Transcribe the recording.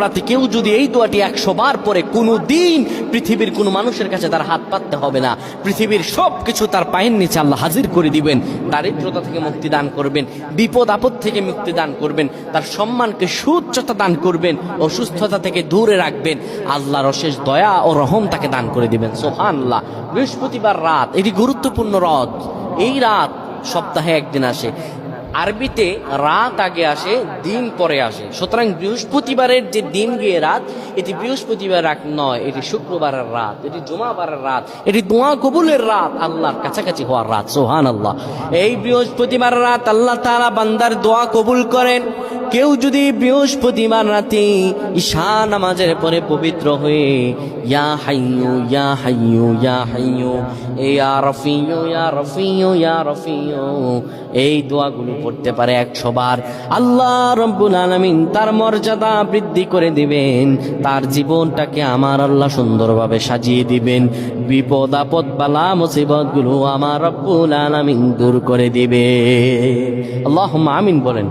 রাতে কেউ যদি এই দোয়াটি 100 বার পরে, কোনো দিন পৃথিবীর কোনো মানুষের কাছে তার হাত পাততে হবে না, পৃথিবীর সব কিছু তার পায়ের নিচে আল্লাহ হাজির করে দিবেন, দারিদ্রতা থেকে মুক্তি দান করবেন, বিপদ আপদ থেকে মুক্তি দান করবেন, তার সম্মানকে সুউচ্চতা দান করবেন, অসুস্থতা থেকে দূরে রাখবেন, আল্লাহর অশেষ দয়া ও রহম তাকে দান করে দিবেন। সুবহানাল্লাহ। বৃহস্পতিবার রাত এটি গুরুত্বপূর্ণ রাত। এই রাত সপ্তাহে একদিন আসে, আরবিতে রাত আগে আসে, দিন পরে আসে। সুতরাং বৃহস্পতিবারের যে দিন গিয়ে রাত, এটি বৃহস্পতিবার রাত নয়, এটি শুক্রবারের রাত, এটি জুমাবারের রাত, এটি দোয়া কবুলের রাত, আল্লাহর কাছাকাছি হওয়ার রাত। সুবহানাল্লাহ। এই বৃহস্পতিবার রাত আল্লাহ তাআলা বান্দার দোয়া কবুল করেন। কেউ যদি বৃহস্পতিবার রাতে ঈশা নামাজের পরে পবিত্র হয়ে ইয়া হাইয়ু ইয়া হাইয়ু ইয়া হাইয়ু ইয়া রফিয়ু ইয়া রফিয়ু ইয়া রফিয়ু এই দোয়াগুলো পড়তে পারে 100 বার, আল্লাহ রব্বুল আলামিন তার মর্যাদা বৃদ্ধি করে দিবেন, তার জীবনটাকে আমার আল্লাহ সুন্দরভাবে সাজিয়ে দিবেন, বিপদ আপদ বালা মুসিবত গুলো আমার রব্বুল আলামিন দূর করে দিবে। আল্লাহুম্মা আমিন বলেন।